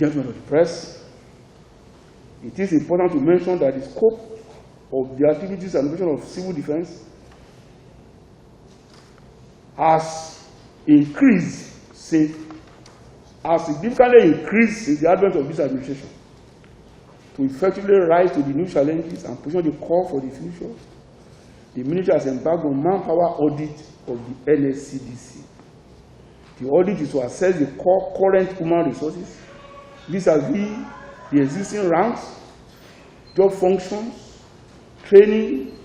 gentlemen of the press, it is important to mention that the scope of the activities and operation of civil defense has significantly increased since the advent of this administration to effectively rise to the new challenges and position the core for the future. The ministry has embarked on manpower audit of the NSCDC. The audit is to assess the core current human resources vis-à-vis the existing ranks, job functions, training,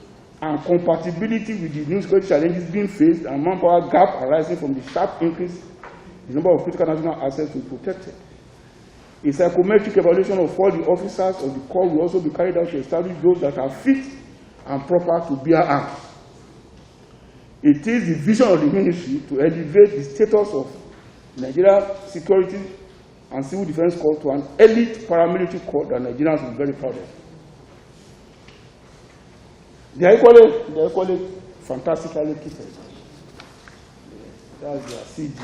and compatibility with the new security challenges being faced and manpower gap arising from the sharp increase in the number of critical national assets to be protected. A psychometric evaluation of all the officers of the corps will also be carried out to establish those that are fit and proper to bear arms. It is the vision of the ministry to elevate the status of Nigeria Security and Civil Defense Corps to an elite paramilitary corps that Nigerians will be very proud of. They are equally fantastically kitted. That's their CG.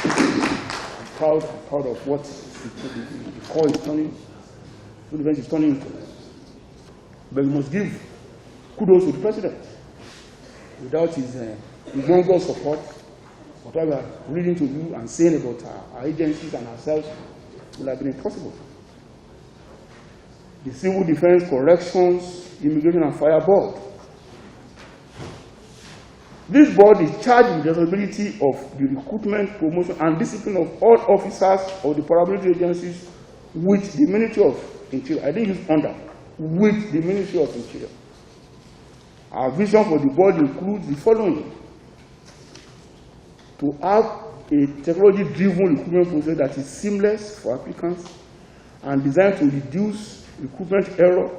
I'm proud of what the corps is turning, the defense is turning into. But we must give kudos to the president. Without his humongous support, whatever we are reading to you and saying about our agencies and ourselves would have been impossible. The Civil Defense, Corrections, Immigration and Fire Board. This board is charged with the responsibility of the recruitment, promotion, and discipline of all officers of the paramilitary agencies with the Ministry of Interior. I didn't use under, with the Ministry of Interior. Our vision for the board includes the following: to have a technology-driven recruitment process that is seamless for applicants and designed to reduce recruitment error,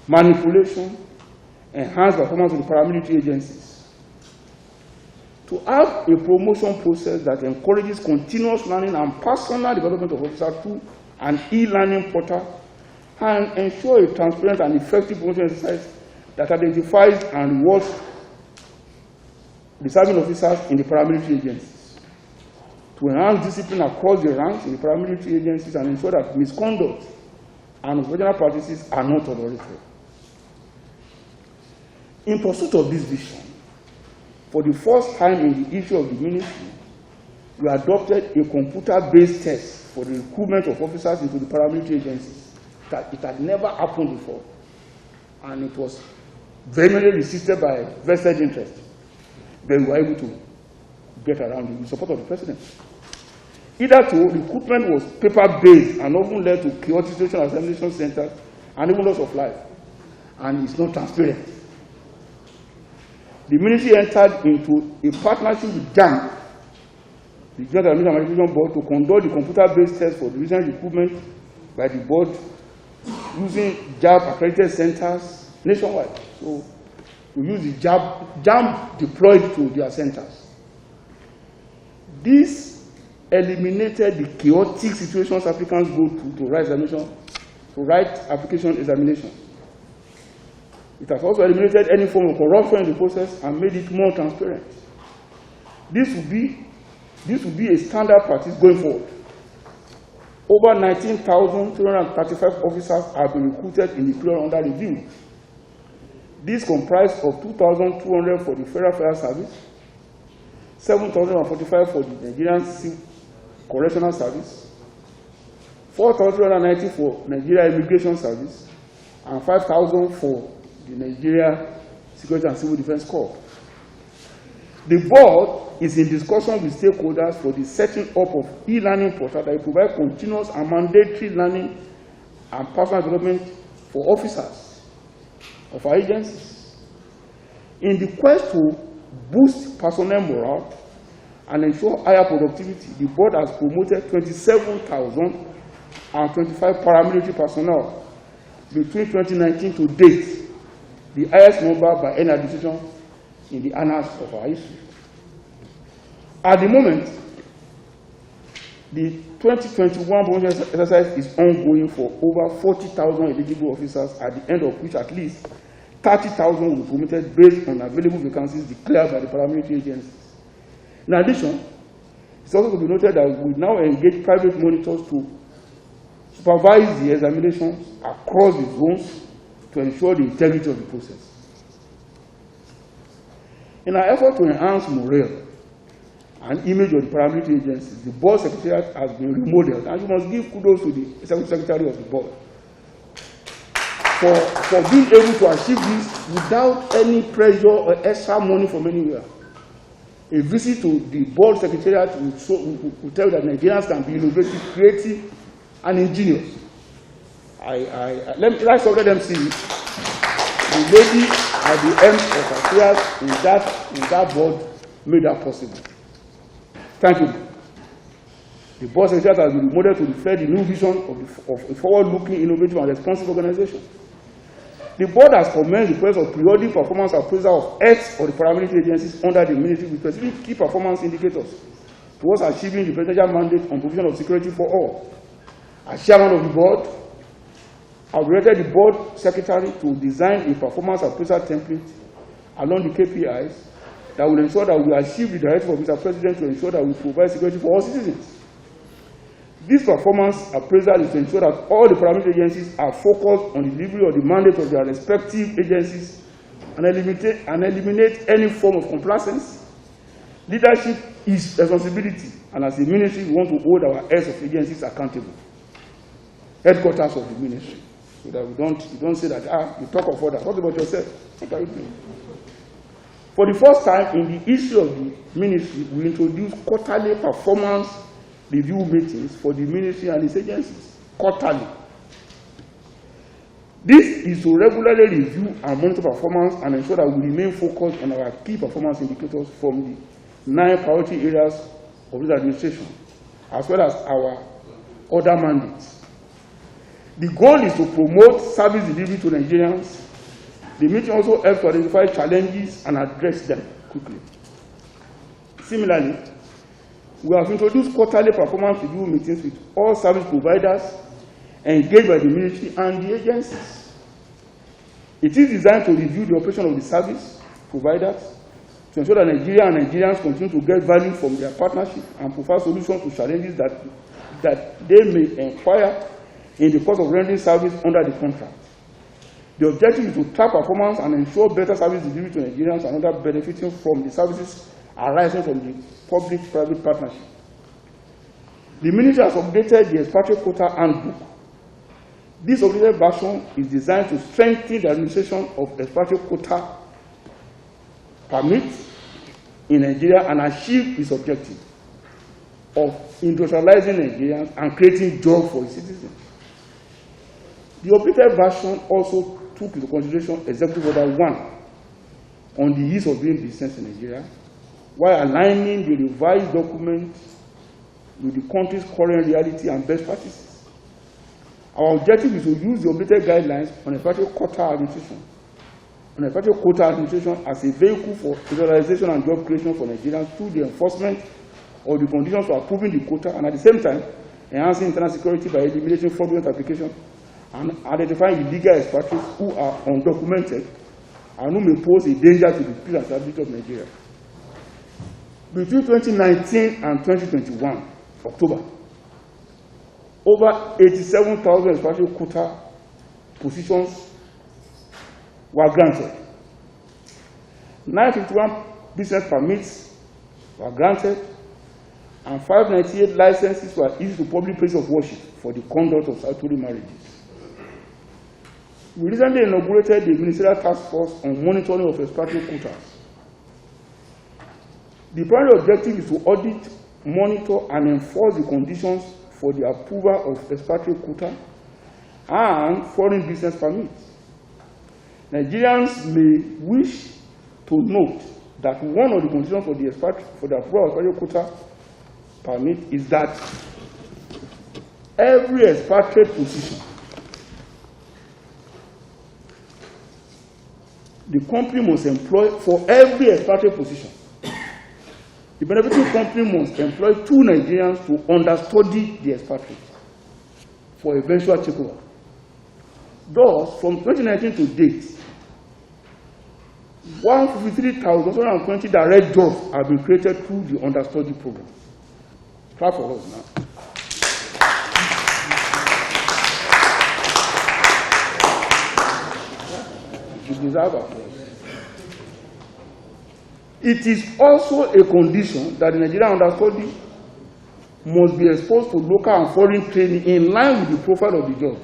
manipulation, enhance performance of the paramilitary agencies. To have a promotion process that encourages continuous learning and personal development of officers through an e-learning portal, and ensure a transparent and effective promotion exercise that identifies and rewards the serving officers in the paramilitary agencies. To enhance discipline across the ranks in the paramilitary agencies and ensure that misconduct and operational practices are not tolerated. In pursuit of this vision, for the first time in the history of the ministry, we adopted a computer-based test for the recruitment of officers into the paramilitary agencies. It had never happened before, and it was vehemently resisted by vested interest. But we were able to get around it with the support of the president. Hitherto, recruitment was paper-based and often led to chaotic situation examination centers and even loss of life, and it's not transparent. The ministry entered into a partnership with JAM, the Joint Administration Board, to conduct the computer-based test for the recent recruitment by the board using JAB accredited centers nationwide. So we use the JAM deployed to their centers. This eliminated the chaotic situations applicants go through to write application examinations. It has also eliminated any form of corruption in the process and made it more transparent. This will be a standard practice going forward. Over 19,335 officers have been recruited in the period under review. This comprised of 2,200 for the Federal Fire Service, 7,045 for the Nigerian Correctional Service, 4,390 for Nigeria Immigration Service, and 5,000 for the Nigeria Security and Civil Defense Corps. The board is in discussion with stakeholders for the setting up of e-learning portal that will provide continuous and mandatory learning and personal development for officers of our agencies. In the quest to boost personnel morale and ensure higher productivity, the board has promoted 27,025 paramilitary personnel between 2019 to date, the highest number by any administration in the annals of our history. At the moment, the 2021 promotion exercise is ongoing for over 40,000 eligible officers, at the end of which at least 30,000 will be promoted based on available vacancies declared by the paramilitary agencies. In addition, It's also to be noted that we now engage private monitors to supervise the examinations across the zones to ensure the integrity of the process. In our effort to enhance morale and image of the paramilitary agencies, the board secretariat has been remodeled, and you must give kudos to the executive secretary of the board for being able to achieve this without any pressure or extra money from anywhere. A visit to the board secretariat will tell you that Nigerians can be innovative, creative, and ingenious. Let's let them see it. The lady at the end of affairs in that board made that possible. Thank you. The board secretariat has been remodeled to reflect the new vision of a forward-looking, innovative, and responsive organization. The board has commenced the process of periodic performance appraisal of heads of the paramilitary agencies under the ministry with specific key performance indicators towards achieving the presidential mandate on provision of security for all. As chairman of the board, I have directed the board secretary to design a performance appraisal template along the KPIs that will ensure that we achieve the directive of Mr. President to ensure that we provide security for all citizens. This performance appraisal is to ensure that all the paramilitary agencies are focused on the delivery of the mandate of their respective agencies and eliminate any form of complacence. Leadership is responsibility, and as a ministry, we want to hold our heads of agencies accountable. Headquarters of the ministry, so that you don't say that you talk of others. What about yourself? What are you doing? For the first time in the history of the ministry, we introduced quarterly performance review meetings for the ministry and its agencies. Quarterly. This is to regularly review and monitor performance and ensure that we remain focused on our key performance indicators from the 9 priority areas of this administration, as well as our other mandates. The goal is to promote service delivery to Nigerians. The meeting also helps to identify challenges and address them quickly. Similarly, we have introduced quarterly performance review meetings with all service providers engaged by the military and the agencies. It is designed to review the operation of the service providers to ensure that Nigeria and Nigerians continue to get value from their partnership and provide solutions to challenges that they may inquire in the course of rendering service under the contract. The objective is to track performance and ensure better service delivery to Nigerians and others benefiting from the services arising from the public-private partnership. The ministry has updated the expatriate quota handbook. This updated version is designed to strengthen the administration of expatriate quota permits in Nigeria and achieve its objective of industrializing Nigerians and creating jobs for its citizens. The updated version also took into consideration Executive Order 1 on the ease of doing business in Nigeria, while aligning the revised document with the country's current reality and best practices. Our objective is to use the updated guidelines on expatriate quota administration as a vehicle for industrialization and job creation for Nigerians through the enforcement of the conditions for approving the quota, and at the same time enhancing internal security by eliminating fraudulent applications and identifying illegal expatriates who are undocumented and who may pose a danger to the peace and stability of Nigeria. Between 2019 and 2021, October, over 87,000 expatriate quota positions were granted. 951 business permits were granted, and 598 licenses were issued to public places of worship for the conduct of statutory marriages. We recently inaugurated the Ministerial Task Force on Monitoring of Expatriate Quotas. The primary objective is to audit, monitor, and enforce the conditions for the approval of expatriate quota and foreign business permits. Nigerians may wish to note that one of the conditions for the approval of expatriate quota permit is that every expatriate position, the company must employ, for every expatriate position, the benefiting company must employ 2 Nigerians to understudy the expatriate for eventual takeover. Thus, from 2019 to date, 153,120 direct jobs have been created through the understudy program. Clap for us now. You deserve applause. It is also a condition that the Nigerian understudy must be exposed to local and foreign training in line with the profile of the job.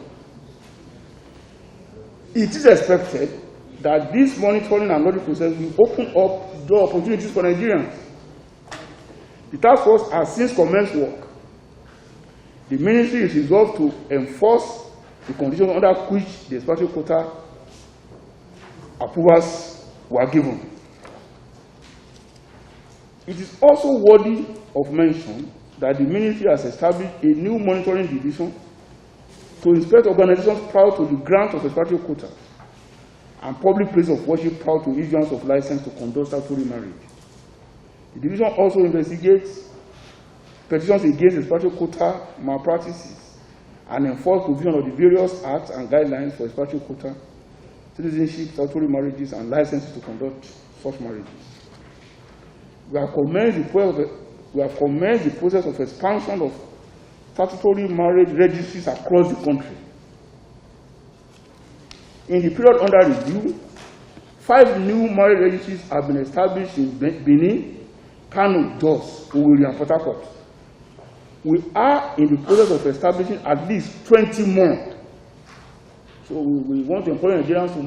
It is expected that this monitoring and audit process will open up door opportunities for Nigerians. The task force has since commenced work. The ministry is resolved to enforce the conditions under which the expatriate quota approvals were given. It is also worthy of mention that the ministry has established a new monitoring division to inspect organizations prior to the grant of expatriate quota and public places of worship prior to issuance of license to conduct statutory marriage. The division also investigates petitions against expatriate quota malpractices and enforce provision of the various acts and guidelines for expatriate quota, citizenship, statutory marriages, and licenses to conduct such marriages. We have commenced the process of expansion of statutory marriage registries across the country. In the period under review, 5 new marriage registries have been established in Benin, Kano, Jos, Owerri, and Port Harcourt. We are in the process of establishing at least 20 more. So we want to employ Nigerians to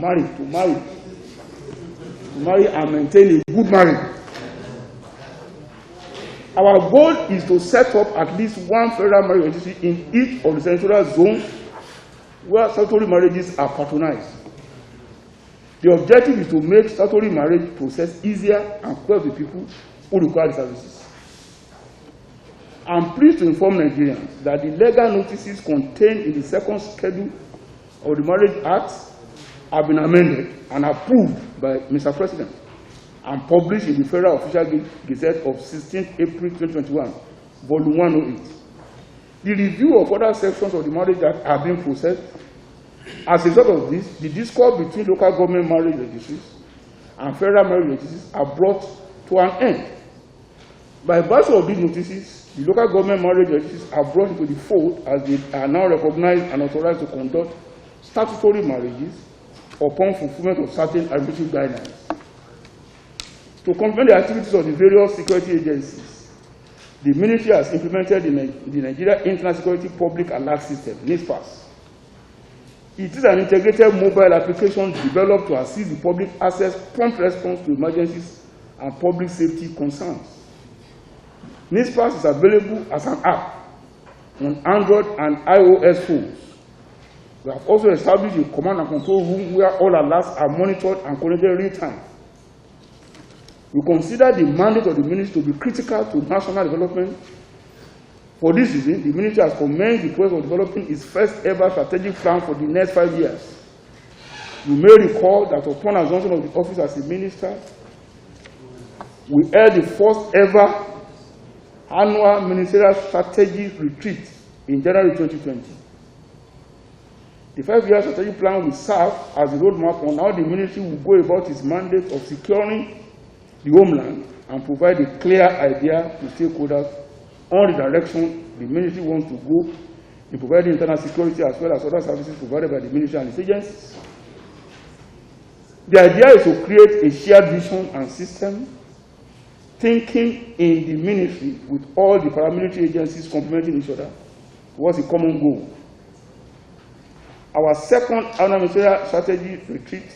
marry and maintain a good marriage. Our goal is to set up at least one federal marriage registry in each of the senatorial zones where statutory marriages are patronized. The objective is to make statutory marriage process easier and clear to people who require the services. I'm pleased to inform Nigerians that the legal notices contained in the second schedule of the Marriage Act have been amended and approved by Mr. President and published in the Federal Official Gazette of 16th April 2021, Volume 108. The review of other sections of the Marriage Act are being processed. As a result of this, the discord between local government marriage registries and federal marriage registries are brought to an end. By virtue of these notices, the local government marriage registries are brought into the fold as they are now recognized and authorized to conduct statutory marriages upon fulfillment of certain administrative guidelines. To complement the activities of the various security agencies, the ministry has implemented the Nigeria Internal Security Public Alert System, NISPAS. It is an integrated mobile application developed to assist the public access prompt response to emergencies and public safety concerns. NISPAS is available as an app on Android and iOS phones. We have also established a command and control room where all alerts are monitored and connected in real time. We consider the mandate of the ministry to be critical to national development. For this reason, the ministry has commenced the process of developing its first ever strategic plan for the next 5 years. You may recall that upon assumption of the office as a minister, we held the first ever annual ministerial strategy retreat in January 2020. The 5-year strategic plan will serve as a roadmap on how the ministry will go about its mandate of securing the homeland and provide a clear idea to stakeholders on the direction the ministry wants to go in providing internal security as well as other services provided by the ministry and its agencies. The idea is to create a shared vision and system, thinking in the ministry with all the paramilitary agencies complementing each other towards a common goal. Our second annual ministerial strategy retreat,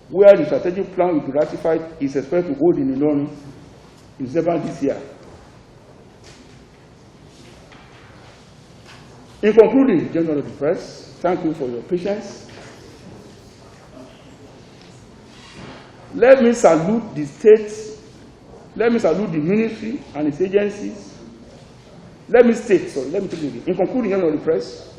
where the strategic plan will be ratified, is expected to hold in Ilorin in December this year. In concluding, General of the Press, thank you for your patience. Let me salute the states, let me salute the ministry and its agencies. In concluding, General of the Press,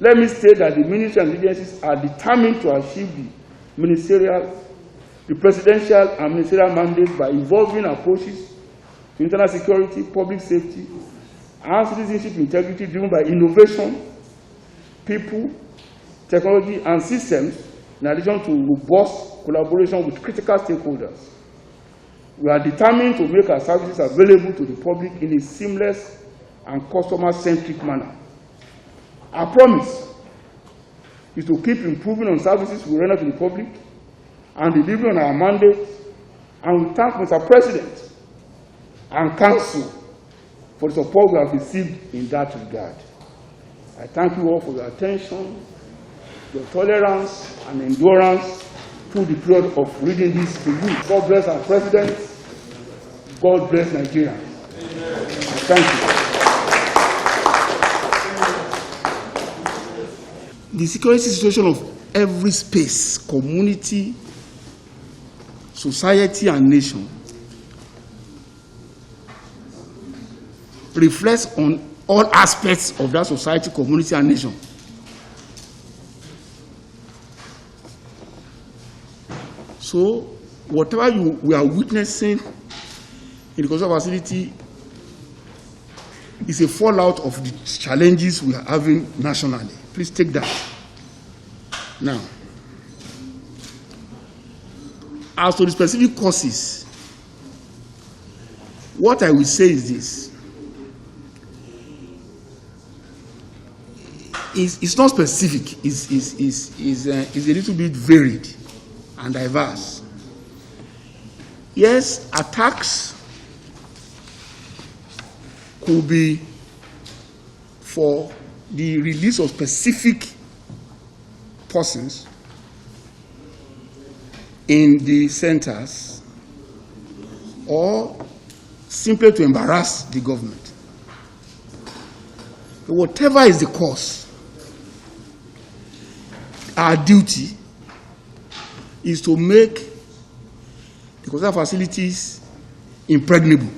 let me state that the ministry and agencies are determined to achieve the presidential and ministerial mandates by evolving approaches to internal security, public safety, and citizenship integrity driven by innovation, people, technology, and systems, in addition to robust collaboration with critical stakeholders. We are determined to make our services available to the public in a seamless and customer-centric manner. Our promise is to keep improving on services we render to the public and delivering on our mandate, and we thank Mr. President and Council for the support we have received in that regard. I thank you all for your attention, your tolerance and endurance through the period of reading this review. God bless our President. God bless Nigeria. Thank you. The security situation of every space, community, society, and nation reflects on all aspects of that society, community, and nation. So, whatever we are witnessing in the cultural facility is a fallout of the challenges we are having nationally. Please take that. Now, as to the specific causes, what I will say is this. It's not specific, it's a little bit varied and diverse. Yes, attacks could be for the release of specific persons in the centers, or simply to embarrass the government. But whatever is the cause, our duty is to make the cultural facilities impregnable,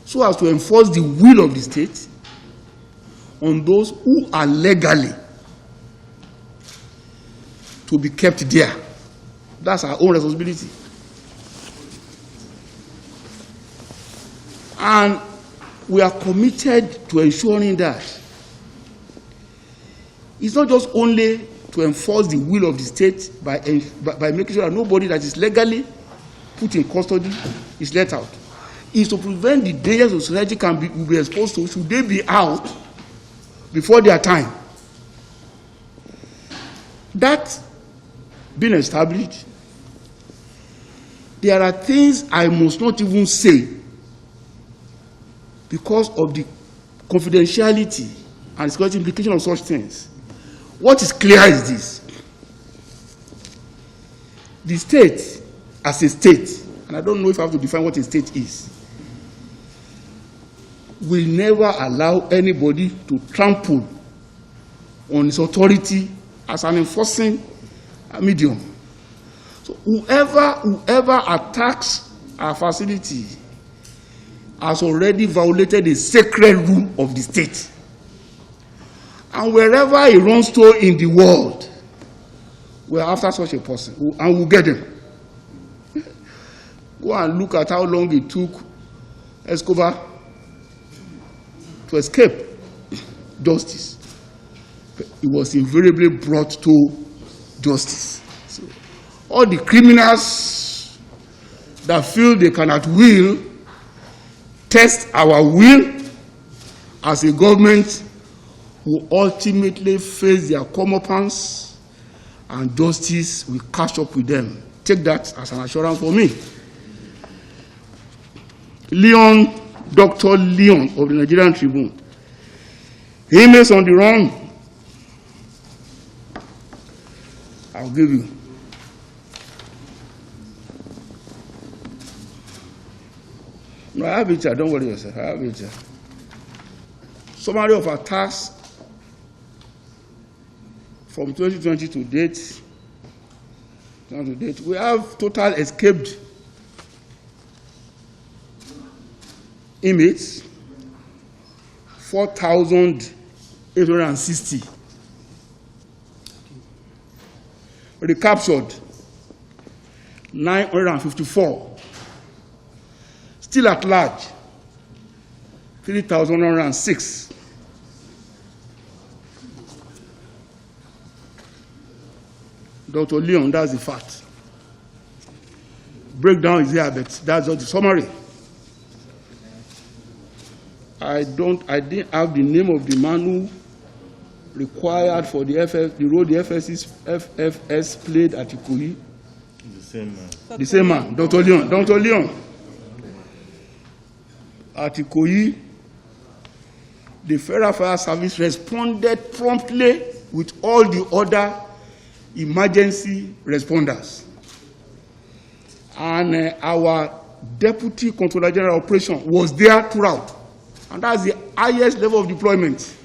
so as to enforce the will of the state on those who are legally to be kept there. That's our own responsibility. And we are committed to ensuring that it's not just only to enforce the will of the state by making sure that nobody that is legally put in custody is let out. It's to prevent the dangers of society will be exposed to should they be out before their time. That being established, there are things I must not even say because of the confidentiality and security implication of such things. What is clear is this: the state, as a state, and I don't know if I have to define what a state is, will never allow anybody to trample on its authority as an enforcing medium. So whoever attacks our facility has already violated the sacred rule of the state. And wherever he runs to in the world, we're after such a person, and we'll get him. Go and look at how long it took Escobar to escape justice. He was invariably brought to justice. So, all the criminals that feel they can at will test our will as a government will ultimately face their comeuppance, and justice will catch up with them. Take that as an assurance for me. Dr. Leon of the Nigerian Tribune. Emails on the run. I'll give you. No, I have it here. Don't worry yourself. I have it here. Summary of attacks from 2020 to date. We have total escaped inmates 4,860. Recaptured 954. Still at large 3,106. Dr. Leon, that's the fact. Breakdown is here, but that's just the summary. I didn't have the name of the man who required for the role the FFS played at Ikoyi. The same man. The same man, Dr. Leon. Dr. Leon. At Ikoyi, the Federal Fire Service responded promptly with all the other emergency responders. And our Deputy Controller General Operation was there throughout. And that's the highest level of deployment.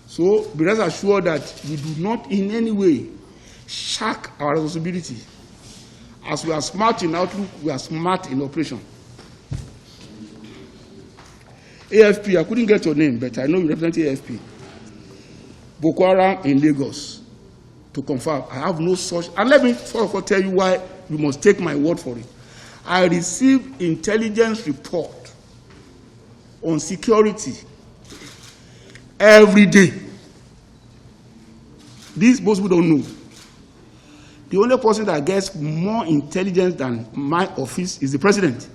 So be rest assured that we do not in any way shirk our responsibility. As we are smart in outlook, we are smart in operation. AFP, I couldn't get your name, but I know you represent AFP. Boko Haram in Lagos, to confirm, I have no such. And let me first of all tell you why you must take my word for it. I received intelligence report on security every day. This most people don't know. The only person that gets more intelligence than my office is the president.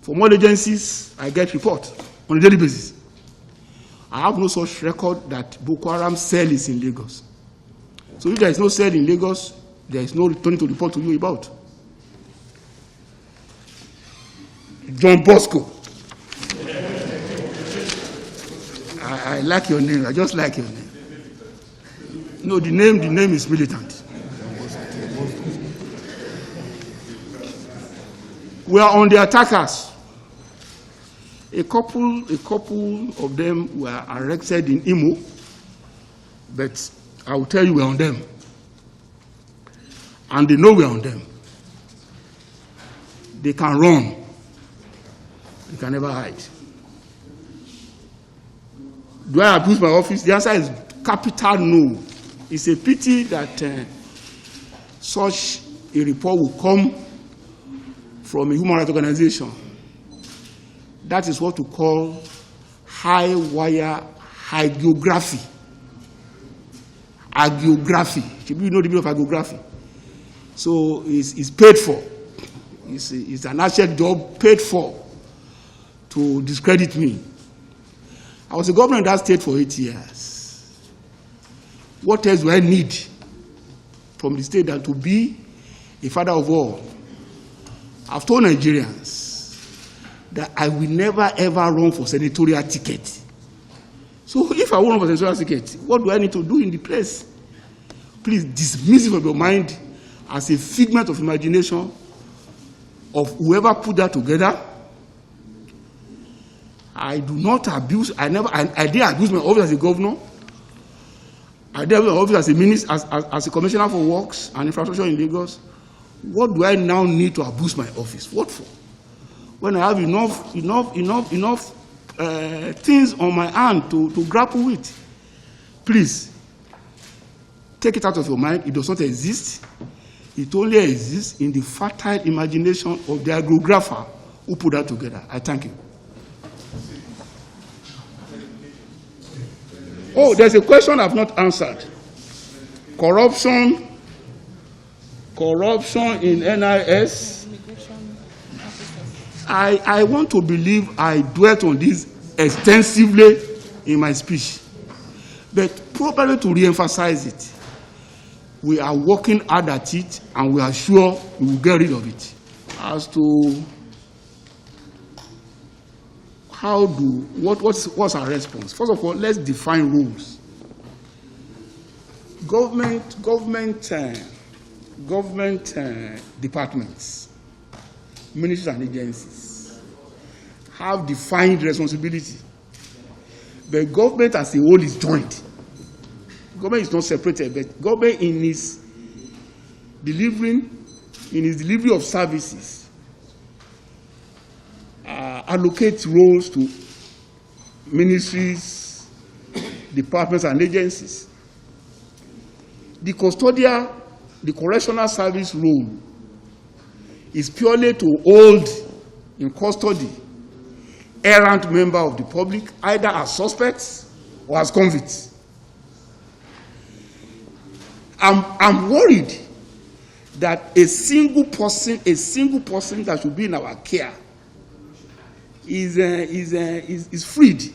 From all agencies, I get reports on a daily basis. I have no such record that Boko Haram cell is in Lagos. So if there is no cell in Lagos, there is no return to report to you about. John Bosco. I like your name. I just like your name. No, the name is militant. We are on the attackers. A couple of them were arrested in Imo, but I will tell you we're on them. And they know we're on them. They can run. They can never hide. Do I abuse my office? The answer is capital no. It's a pity that such a report will come from a human rights organization. That is what we call high wire hagiography. Hagiography. You know the meaning of hagiography. So it's paid for. It's an actual job paid for to discredit me. I was a governor in that state for 8 years. What else do I need from the state than to be a father of all? I've told Nigerians that I will never ever run for senatorial ticket. So if I want to run for senatorial ticket, what do I need to do in the place? Please dismiss it from your mind as a figment of imagination of whoever put that together. I do not abuse, I didn't abuse my office as a governor. I didn't abuse my office as a minister, as a commissioner for works and infrastructure in Lagos. What do I now need to abuse my office? What for? When I have enough things on my hand to grapple with. Please, take it out of your mind. It does not exist. It only exists in the fertile imagination of the agrographer who put that together. I thank you. Oh, there's a question I've not answered. Corruption in NIS. I want to believe I dwelt on this extensively in my speech. But probably to re-emphasize it, we are working hard at it and we are sure we will get rid of it. As to what's our response? First of all, let's define rules. Government departments, ministries and agencies have defined responsibility. But government as a whole is joint. Government is not separated, but government in its delivery of services allocate roles to ministries, departments, and agencies. The correctional service role is purely to hold in custody errant member of the public, either as suspects or as convicts. I'm worried that a single person that should be in our care is freed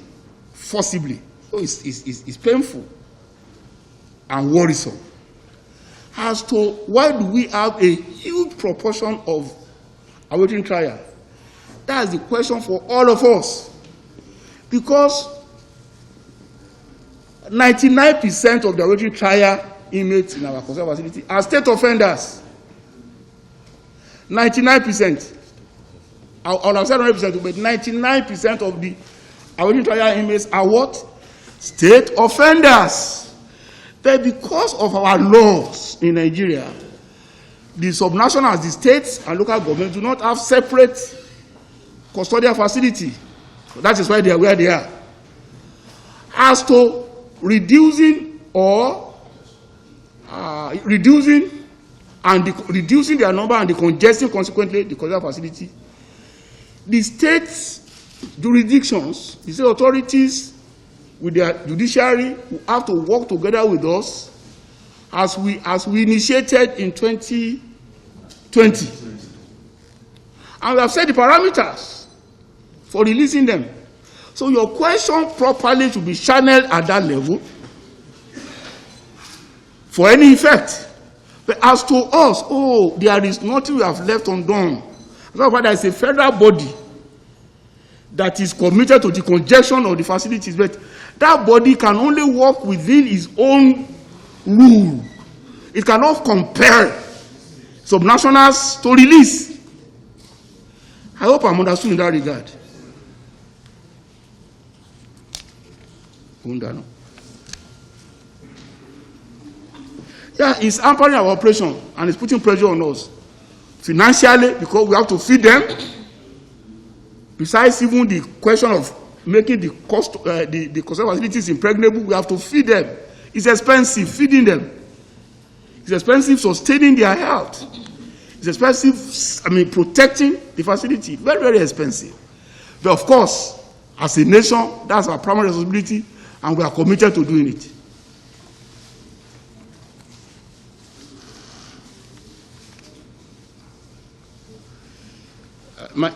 forcibly. So it's painful and worrisome. As to why do we have a huge proportion of awaiting trial? That's the question for all of us. Because 99% of the awaiting trial inmates in our custodial facility are state offenders. 99%. I'll have said 100%, but 99% of the awaiting trial inmates are what? State offenders. But because of our laws in Nigeria, the subnationals, the states and local governments do not have separate custodial facility. That is why they are where they are. As to reducing reducing their number and the congestion, consequently, the custodial facility, the state jurisdictions, the state authorities, with their judiciary, who have to work together with us, as we initiated in 2020. And we have set the parameters for releasing them. So your question properly should be channeled at that level for any effect. But as to us, there is nothing we have left undone. That's why there is a federal body that is committed to the congestion of the facilities, but that body can only work within its own rule. It cannot compel subnationals to release. I hope I'm understood in that regard. Yeah, it's hampering our operation and it's putting pressure on us financially because we have to feed them. Besides even the question of making the cost, the custodial facilities impregnable, we have to feed them. It's expensive feeding them. It's expensive sustaining their health. It's expensive, protecting the facility. Very, very expensive. But of course, as a nation, that's our primary responsibility, and we are committed to doing it.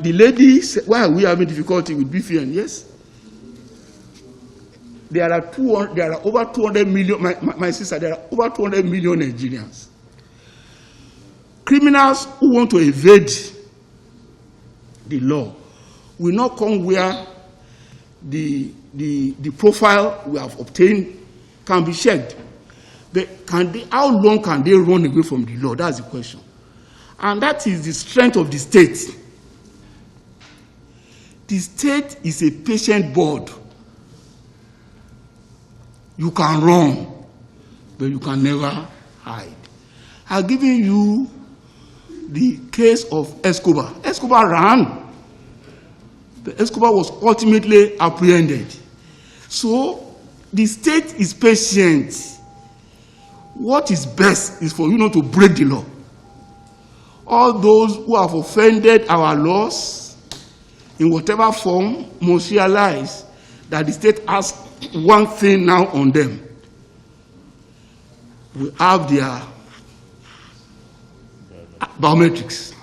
The lady said, why are we having difficulty with BVN? Yes. There are over 200 million, my sister, there are over 200 million Nigerians. Criminals who want to evade the law will not come where the profile we have obtained can be checked. But how long can they run away from the law? That's the question. And that is the strength of the state. The state is a patient board. You can run, but you can never hide. I've given you the case of Escobar. Escobar ran, but Escobar was ultimately apprehended. So the state is patient. What is best is for you not to break the law. All those who have offended our laws, in whatever form, must realize that the state has one thing now on them. We have their biometrics.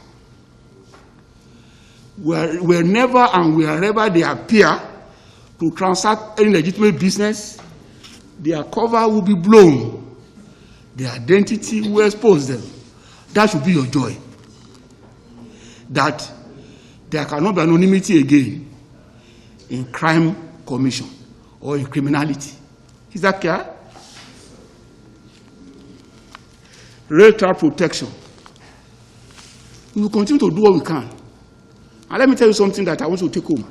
Whenever and wherever they appear to transact any legitimate business, their cover will be blown. Their identity will expose them. That should be your joy. That there cannot be anonymity again in crime commission or in criminality. Is that clear? Rail track protection. We will continue to do what we can. And let me tell you something that I want to take home.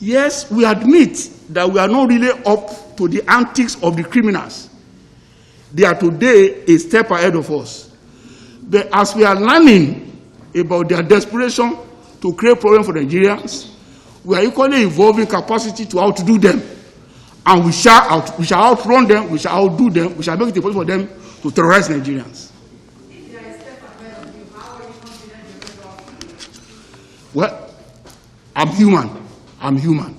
Yes, we admit that we are not really up to the antics of the criminals. They are today a step ahead of us. But as we are learning about their desperation to create problems for Nigerians, we are equally evolving capacity to outdo them. And we shall outrun them, we shall outdo them, we shall make it possible for them to terrorize Nigerians. If they are a step ahead of you, how are you confident you will? Well, I'm human.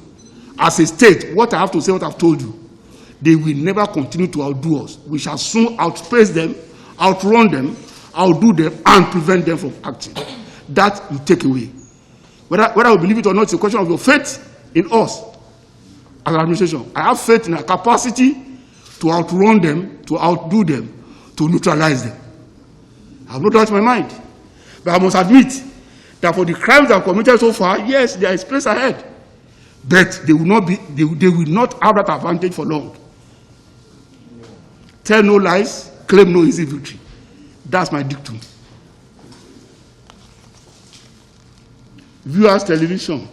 As a state, what I have to say, what I've told you, they will never continue to outdo us. We shall soon outpace them, outrun them, outdo them, and prevent them from acting. That you take away. Whether we believe it or not, it's a question of your faith in us as an administration. I have faith in our capacity to outrun them, to outdo them, to neutralize them. I have no doubt in my mind. But I must admit that for the crimes that are committed so far, yes, there is place ahead. But they will not have that advantage for long. Tell no lies, claim no easy victory. That's my dictum. Viewers television,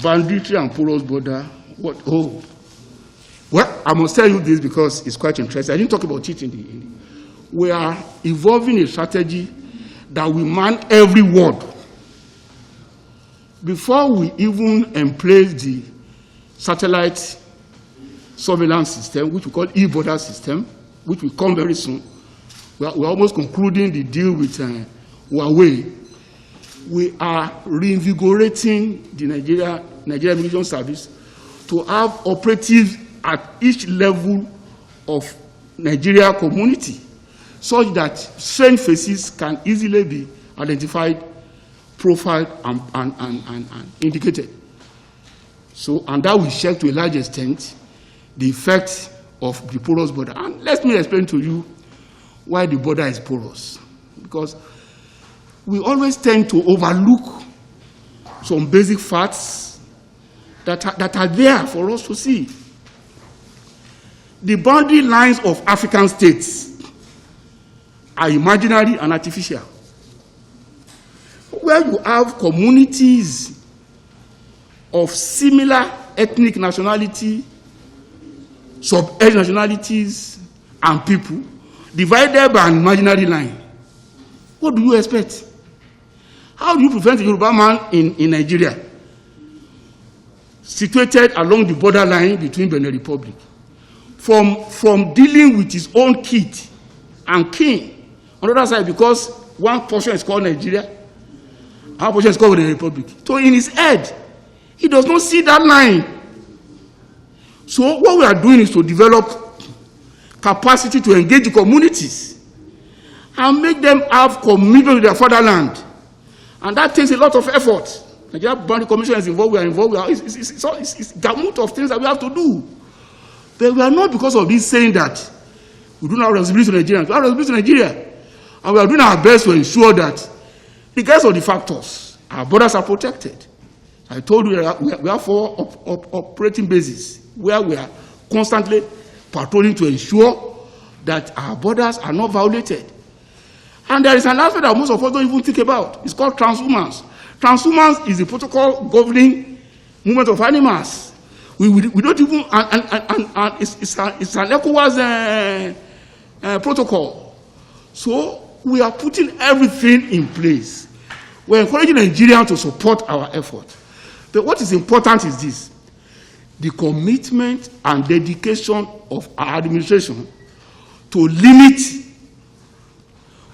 banditry and porous border. What? Oh, well, I must tell you this because it's quite interesting. I didn't talk about it in the. We are evolving a strategy that will man every ward. Before we even emplace the satellite surveillance system, which we call e-border system, which will come very soon, we're almost concluding the deal with Huawei. We are reinvigorating the Nigeria Immigration Service to have operatives at each level of Nigeria community, such that strange faces can easily be identified, profiled, and indicated. So, and that will share to a large extent the effect of the porous border. And let me explain to you why the border is porous. Because we always tend to overlook some basic facts that are there for us to see. The boundary lines of African states are imaginary and artificial. Where you have communities of similar ethnic nationality, sub-ethnic nationalities, and people divided by an imaginary line, what do you expect? How do you prevent a Yoruba man in Nigeria, situated along the borderline between Benin Republic, from dealing with his own kid and kin on the other side, because one portion is called Nigeria, another portion is called Benin Republic. So in his head, he does not see that line. So what we are doing is to develop capacity to engage the communities and make them have commitment with their fatherland. And that takes a lot of effort. Nigeria Boundary Commission is involved, we are involved. It's gamut of things that we have to do. But we are not, because of this, saying that we do not have responsibility to Nigerians. We have responsibility to Nigeria. And we are doing our best to ensure that, regardless of the factors, our borders are protected. I told you we have 4 operating bases where we are constantly patrolling to ensure that our borders are not violated. And there is an aspect that most of us don't even think about. It's called transhumance. Transhumance is the protocol governing movement of animals. We don't even, and it's an ECOWAS protocol. So we are putting everything in place. We're encouraging Nigerians to support our effort. But what is important is this: the commitment and dedication of our administration to limit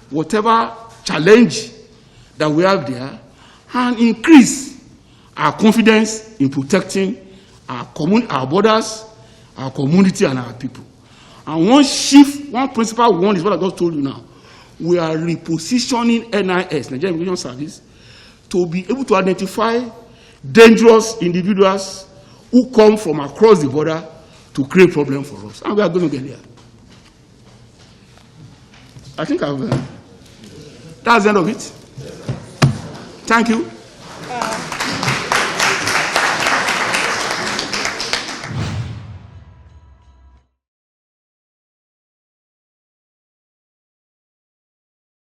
whatever challenge that we have there and increase our confidence in protecting our borders, our community, and our people. And one principal one is what I just told you now. We are repositioning NIS, Nigeria Immigration Service, to be able to identify dangerous individuals who come from across the border to create problems for us. And we are going to get there. I think that's the end of it. Thank you.